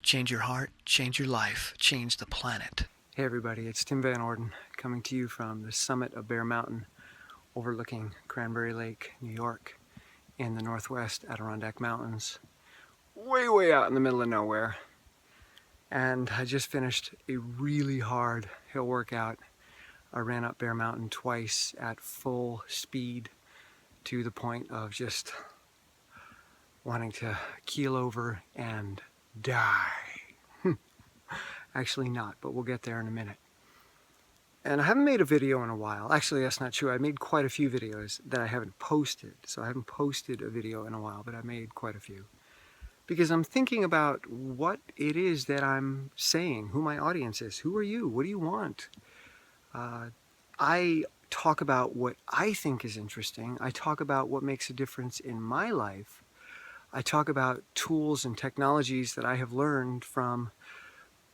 Change your heart, change your life, change the planet. Hey everybody, it's Tim Van Orden coming to you from the summit of Bear Mountain overlooking Cranberry Lake, New York in the northwest Adirondack Mountains, way out in the middle of nowhere. And I just finished a really hard hill workout. I ran up Bear Mountain twice at full speed to the point of just wanting to keel over and die. Actually not, but we'll get there in a minute. And I haven't made a video in a while. Actually, that's not true. I made quite a few videos that I haven't posted. So I haven't posted a video in a while, but I made quite a few. Because I'm thinking about what it is that I'm saying, who my audience is. Who are you? What do you want? I talk about what I think is interesting. I talk about what makes a difference in my life. I talk about tools and technologies that I have learned from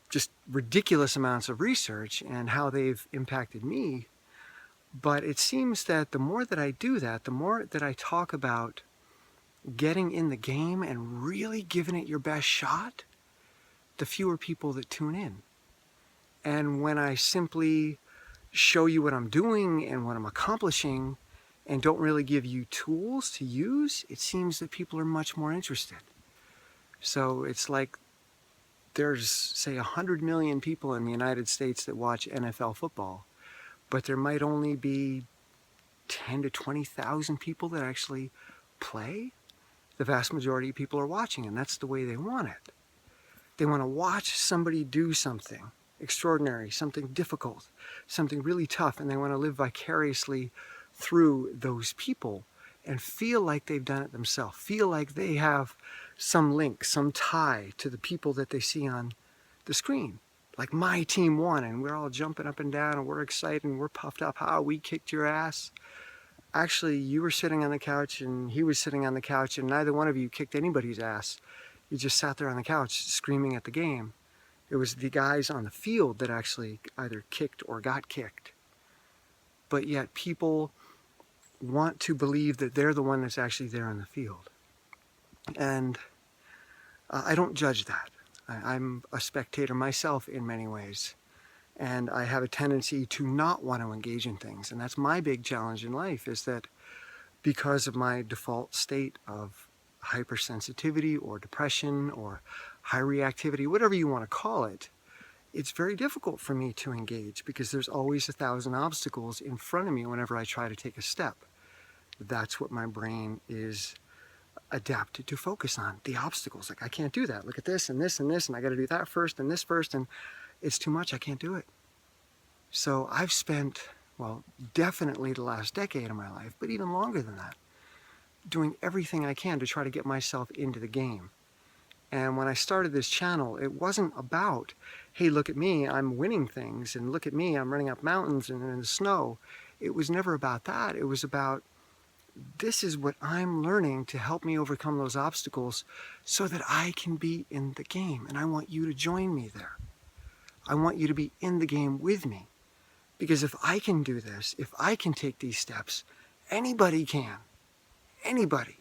just ridiculous amounts of research and how they've impacted me. But it seems that the more that I do that, the more that I talk about getting in the game and really giving it your best shot, the fewer people that tune in. And when I simply show you what I'm doing and what I'm accomplishing and don't really give you tools to use, it seems that people are much more interested. So it's like there's, say, 100 million people in the United States that watch NFL football, but there might only be 10 to 20,000 people that actually play. The vast majority of people are watching, and that's the way they want it. They want to watch somebody do something extraordinary, something difficult, something really tough, and they want to live vicariously through those people and feel like they've done it themselves, feel like they have some link, some tie to the people that they see on the screen. Like my team won and we're all jumping up and down and we're excited and we're puffed up. How we kicked your ass. Actually, you were sitting on the couch and he was sitting on the couch and neither one of you kicked anybody's ass. You just sat there on the couch screaming at the game. It was the guys on the field that actually either kicked or got kicked. But yet people want to believe that they're the one that's actually there in the field. And I don't judge that. I'm a spectator myself in many ways. And I have a tendency to not want to engage in things. And that's my big challenge in life, is that because of my default state of hypersensitivity or depression or high reactivity, whatever you want to call it, it's very difficult for me to engage because there's always 1,000 obstacles in front of me whenever I try to take a step. That's what my brain is adapted to focus on, the obstacles. Like, I can't do that. Look at this and this and this, and I got to do that first and this first, and it's too much. I can't do it. So I've spent, well, definitely the last decade of my life, but even longer than that, doing everything I can to try to get myself into the game. And when I started this channel, it wasn't about, hey, look at me, I'm winning things, and look at me, I'm running up mountains and in the snow. It was never about that. It was about, this is what I'm learning to help me overcome those obstacles so that I can be in the game. And I want you to join me there. I want you to be in the game with me. Because if I can do this, if I can take these steps, anybody can. Anybody.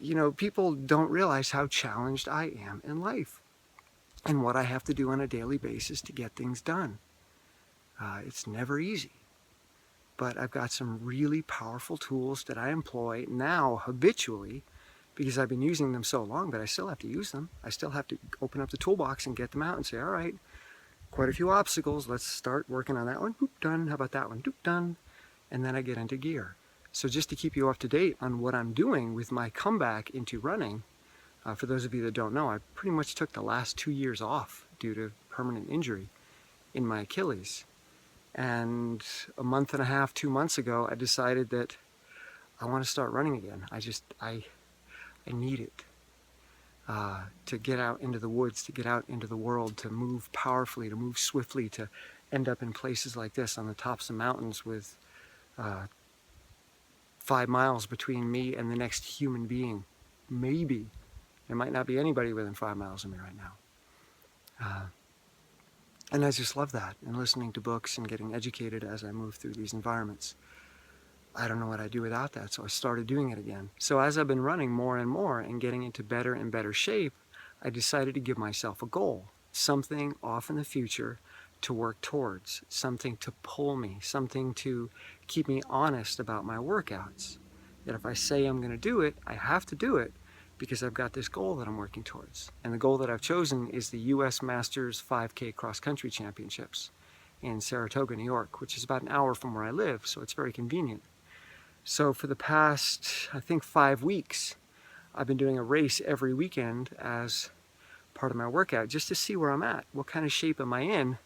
You know, people don't realize how challenged I am in life and what I have to do on a daily basis to get things done. It's never easy. But I've got some really powerful tools that I employ now habitually because I've been using them so long, but I still have to use them. I still have to open up the toolbox and get them out and say, all right, quite a few obstacles. Let's start working on that one. Boop, done. How about that one? Doop, done. And then I get into gear. So just to keep you up to date on what I'm doing with my comeback into running, for those of you that don't know, I pretty much took the last 2 years off due to permanent injury in my Achilles. And a month and a half, 2 months ago, I decided that I want to start running again. I need it to get out into the woods, to get out into the world, to move powerfully, to move swiftly, to end up in places like this on the tops of mountains with 5 miles between me and the next human being. Maybe. There might not be anybody within 5 miles of me right now. And I just love that, and listening to books and getting educated as I move through these environments. I don't know what I'd do without that, so I started doing it again. So as I've been running more and more and getting into better and better shape, I decided to give myself a goal, something off in the future to work towards, something to pull me, something to keep me honest about my workouts. That if I say I'm going to do it, I have to do it because I've got this goal that I'm working towards. And the goal that I've chosen is the U.S. Masters 5K Cross Country Championships in Saratoga, New York, which is about an hour from where I live, so it's very convenient. So for the past, I think, 5 weeks, I've been doing a race every weekend as part of my workout just to see where I'm at. What kind of shape am I in?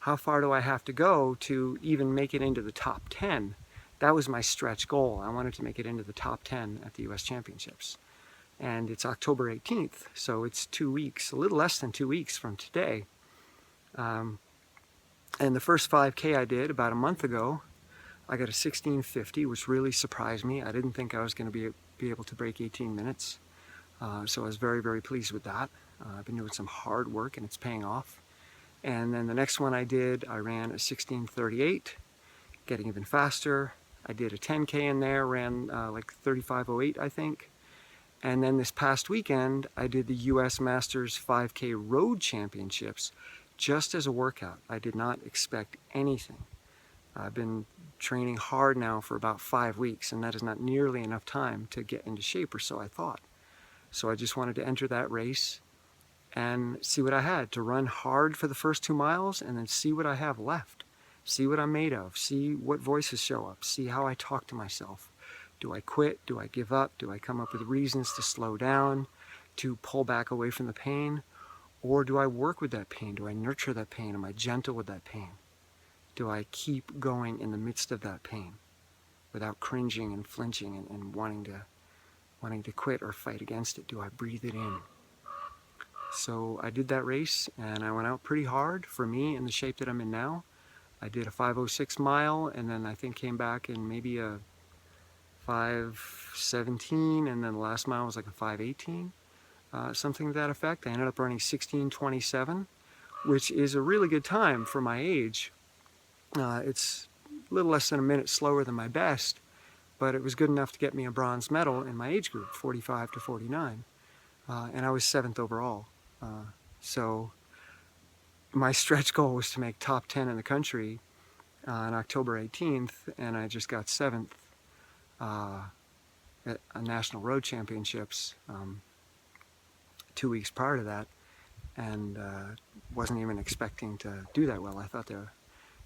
How far do I have to go to even make it into the top 10? That was my stretch goal. I wanted to make it into the top 10 at the US Championships. And it's October 18th, so it's 2 weeks, a little less than 2 weeks from today. And the first 5K I did about a month ago, I got a 16:50, which really surprised me. I didn't think I was going to be able to break 18 minutes. So I was very, very pleased with that. I've been doing some hard work and it's paying off. And then the next one I did, I ran a 16:38, getting even faster. I did a 10K in there, ran like 35:08, I think. And then this past weekend, I did the US Masters 5K Road Championships just as a workout. I did not expect anything. I've been training hard now for about 5 weeks, and that is not nearly enough time to get into shape, or so I thought. So I just wanted to enter that race and see what I had, to run hard for the first 2 miles and then see what I have left. See what I'm made of, see what voices show up, see how I talk to myself. Do I quit? Do I give up? Do I come up with reasons to slow down, to pull back away from the pain? Or do I work with that pain? Do I nurture that pain? Am I gentle with that pain? Do I keep going in the midst of that pain without cringing and flinching and wanting to quit or fight against it? Do I breathe it in? So I did that race and I went out pretty hard for me in the shape that I'm in now. I did a 5:06 mile and then I think came back in maybe a 5:17, and then the last mile was like a 5:18, something to that effect. I ended up running 16:27, which is a really good time for my age. It's a little less than a minute slower than my best, but it was good enough to get me a bronze medal in my age group, 45 to 49, and I was 7th overall. So my stretch goal was to make top 10 in the country on October 18th, and I just got 7th at a national road championships 2 weeks prior to that, and wasn't even expecting to do that well. I thought the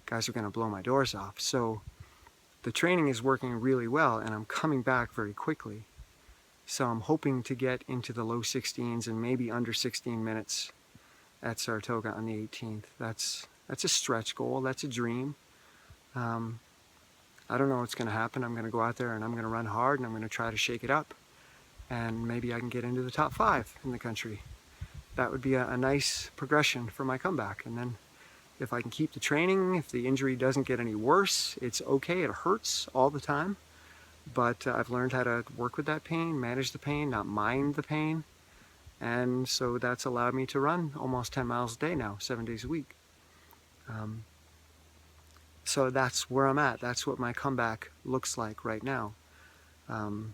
guys were going to blow my doors off. So the training is working really well, and I'm coming back very quickly. So I'm hoping to get into the low 16s and maybe under 16 minutes at Saratoga on the 18th. That's a stretch goal. That's a dream. I don't know what's going to happen. I'm going to go out there and I'm going to run hard and I'm going to try to shake it up. And maybe I can get into the top 5 in the country. That would be a nice progression for my comeback. And then if I can keep the training, if the injury doesn't get any worse, it's okay. It hurts all the time. But I've learned how to work with that pain, manage the pain, not mind the pain. And so that's allowed me to run almost 10 miles a day now, 7 days a week. So that's where I'm at. That's what my comeback looks like right now. And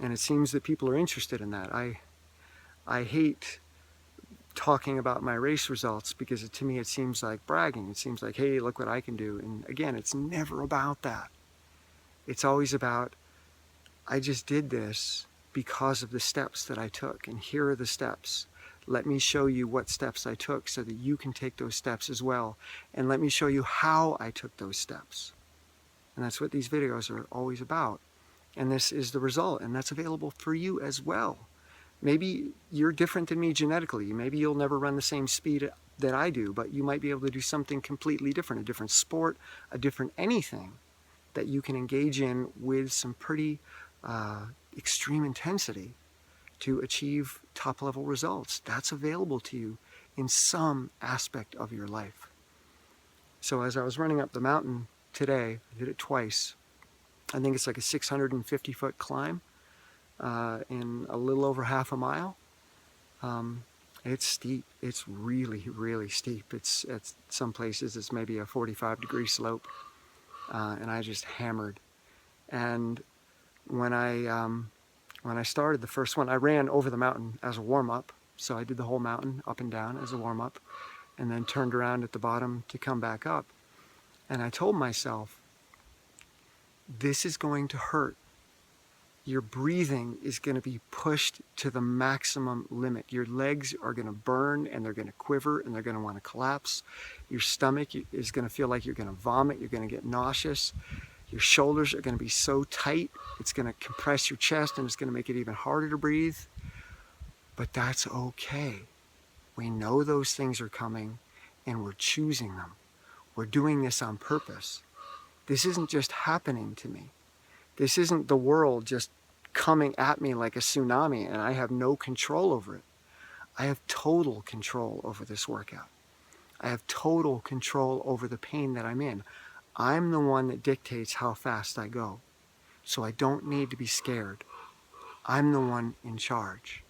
it seems that people are interested in that. I hate talking about my race results because to me it seems like bragging. It seems like, hey, look what I can do. And again, it's never about that. It's always about, I just did this because of the steps that I took, and here are the steps. Let me show you what steps I took so that you can take those steps as well. And let me show you how I took those steps. And that's what these videos are always about. And this is the result, and that's available for you as well. Maybe you're different than me genetically. Maybe you'll never run the same speed that I do, but you might be able to do something completely different, a different sport, a different anything that you can engage in with some pretty extreme intensity to achieve top-level results. That's available to you in some aspect of your life. So as I was running up the mountain today, I did it twice. I think it's like a 650-foot climb in a little over half a mile. It's steep. It's really, really steep. It's at some places it's maybe a 45-degree slope, and I just hammered. And when I started the first one, I ran over the mountain as a warm-up So I did the whole mountain up and down as a warm-up, and then turned around at the bottom to come back up. And I told myself, this is going to hurt. Your breathing is going to be pushed to the maximum limit. Your legs are going to burn, and they're going to quiver, and they're going to want to collapse. Your stomach is going to feel like you're going to vomit. You're going to get nauseous. Your shoulders are going to be so tight, it's going to compress your chest, and it's going to make it even harder to breathe. But that's okay. We know those things are coming, and we're choosing them. We're doing this on purpose. This isn't just happening to me. This isn't the world just coming at me like a tsunami and I have no control over it. I have total control over this workout. I have total control over the pain that I'm in. I'm the one that dictates how fast I go. So I don't need to be scared. I'm the one in charge.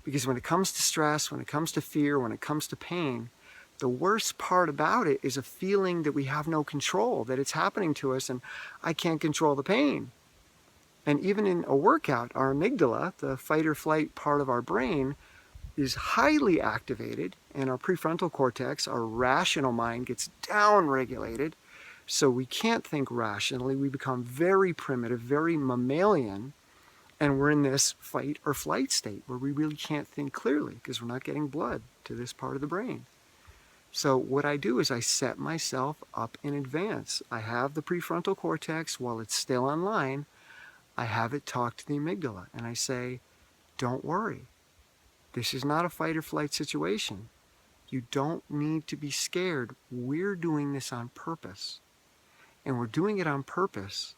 Because when it comes to stress, when it comes to fear, when it comes to pain, the worst part about it is a feeling that we have no control, that it's happening to us and I can't control the pain. And even in a workout, our amygdala, the fight or flight part of our brain, is highly activated, and our prefrontal cortex, our rational mind, gets down-regulated. So we can't think rationally. We become very primitive, very mammalian, and we're in this fight or flight state where we really can't think clearly because we're not getting blood to this part of the brain. So what I do is I set myself up in advance. I have the prefrontal cortex while it's still online. I have it talk to the amygdala, and I say, don't worry. This is not a fight or flight situation. You don't need to be scared. We're doing this on purpose. And we're doing it on purpose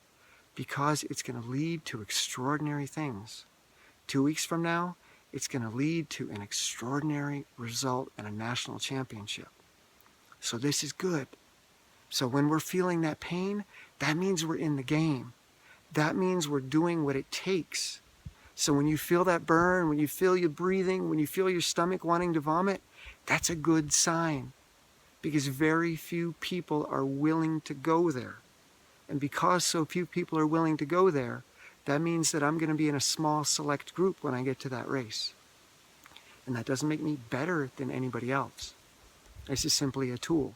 because it's going to lead to extraordinary things. 2 weeks from now, it's going to lead to an extraordinary result in a national championship. So this is good. So when we're feeling that pain, that means we're in the game. That means we're doing what it takes. So when you feel that burn, when you feel your breathing, when you feel your stomach wanting to vomit, that's a good sign. Because very few people are willing to go there. And because so few people are willing to go there, that means that I'm going to be in a small select group when I get to that race. And that doesn't make me better than anybody else. This is simply a tool.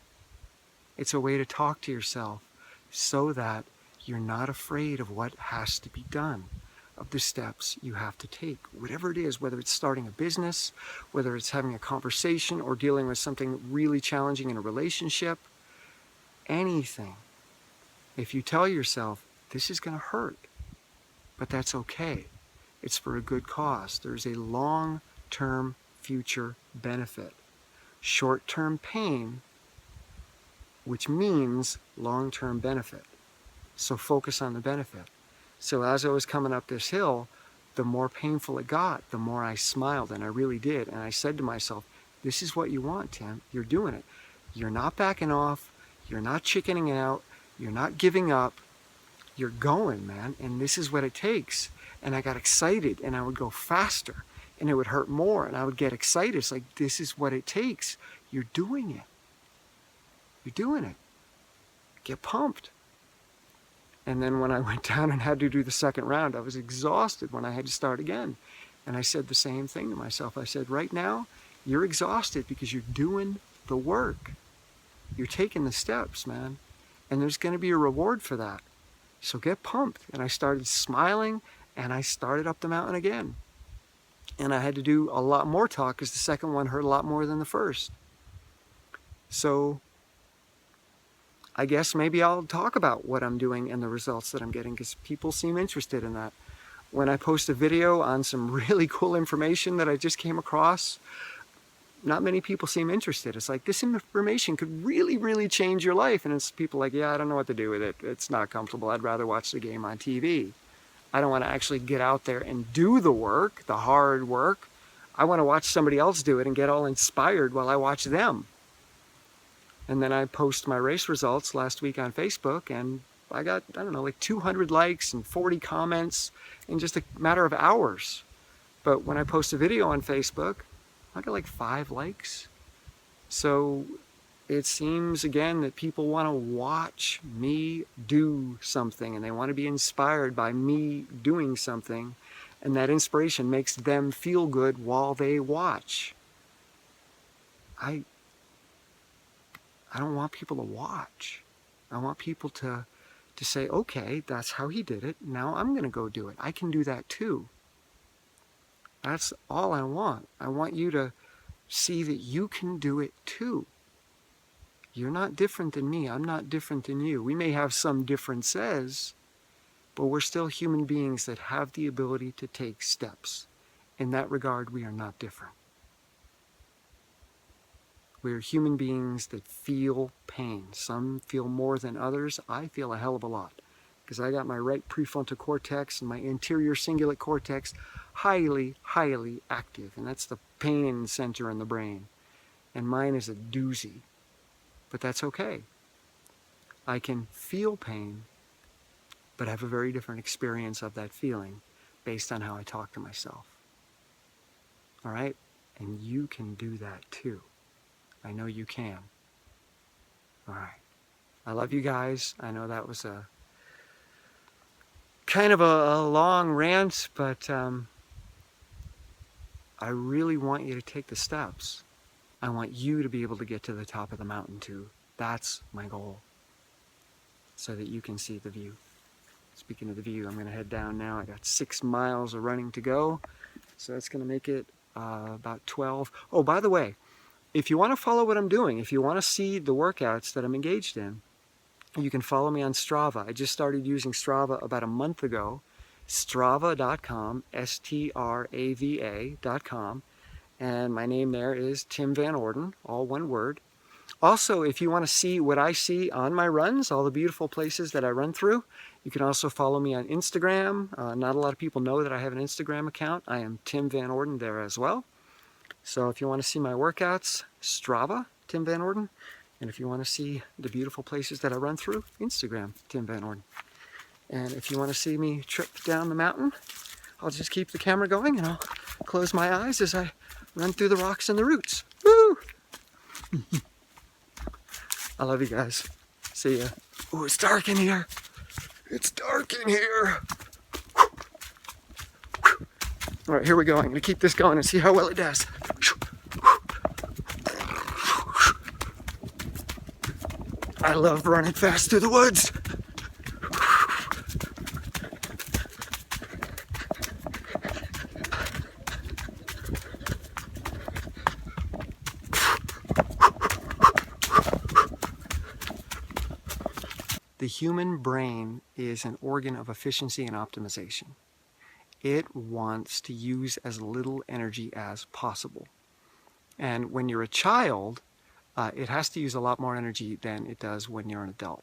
It's a way to talk to yourself so that you're not afraid of what has to be done, of the steps you have to take. Whatever it is, whether it's starting a business, whether it's having a conversation or dealing with something really challenging in a relationship, anything. If you tell yourself, this is going to hurt, but that's okay. It's for a good cause. There's a long-term future benefit. Short-term pain, which means long-term benefit. So focus on the benefit. So as I was coming up this hill, the more painful it got, the more I smiled, and I really did. And I said to myself, this is what you want, Tim. You're doing it. You're not backing off. You're not chickening out. You're not giving up. You're going, man. And this is what it takes. And I got excited, and I would go faster, and it would hurt more, and I would get excited. It's like, this is what it takes. You're doing it. You're doing it. Get pumped. And then when I went down and had to do the second round, I was exhausted when I had to start again. And I said the same thing to myself. I said, right now, you're exhausted because you're doing the work. You're taking the steps, man. And there's going to be a reward for that. So get pumped. And I started smiling, and I started up the mountain again. And I had to do a lot more talk because the second one hurt a lot more than the first. So I guess maybe I'll talk about what I'm doing and the results that I'm getting because people seem interested in that. When I post a video on some really cool information that I just came across, not many people seem interested. It's like, this information could really, really change your life. And it's people like, yeah, I don't know what to do with it. It's not comfortable. I'd rather watch the game on TV. I don't want to actually get out there and do the work, the hard work. I want to watch somebody else do it and get all inspired while I watch them. And then I post my race results last week on Facebook, and I got, I don't know, like 200 likes and 40 comments in just a matter of hours. But when I post a video on Facebook, I got like 5 likes. So it seems, again, that people want to watch me do something, and they want to be inspired by me doing something. and that inspiration makes them feel good while they watch. I don't want people to watch. I want people to say, okay, that's how he did it. Now I'm going to go do it. I can do that too. That's all I want. I want you to see that you can do it too. You're not different than me. I'm not different than you. We may have some differences, but we're still human beings that have the ability to take steps. In that regard, we are not different. We're human beings that feel pain. Some feel more than others. I feel a hell of a lot because I got my right prefrontal cortex and my anterior cingulate cortex highly, highly active. And that's the pain center in the brain. And mine is a doozy. But that's okay. I can feel pain, but have a very different experience of that feeling based on how I talk to myself. All right? And you can do that too. I know you can. All right. I love you guys. I know that was a kind of a long rant, but I really want you to take the steps. I want you to be able to get to the top of the mountain too. That's my goal. So that you can see the view. Speaking of the view, I'm going to head down now. I got 6 miles of running to go. So that's going to make it about 12. Oh, by the way, if you want to follow what I'm doing, if you want to see the workouts that I'm engaged in, you can follow me on Strava. I just started using Strava about a month ago. Strava.com, Strava.com. And my name there is Tim Van Orden, all one word. Also, if you want to see what I see on my runs, all the beautiful places that I run through, you can also follow me on Instagram. Not a lot of people know that I have an Instagram account. I am Tim Van Orden there as well. So if you want to see my workouts, Strava, Tim Van Orden. And if you want to see the beautiful places that I run through, Instagram, Tim Van Orden. And if you want to see me trip down the mountain, I'll just keep the camera going and I'll close my eyes as I run through the rocks and the roots. Woo! I love you guys. See ya. Oh, it's dark in here. It's dark in here. All right, here we go. I'm going to keep this going and see how well it does. I love running fast through the woods. The human brain is an organ of efficiency and optimization. It wants to use as little energy as possible. And when you're a child, it has to use a lot more energy than it does when you're an adult.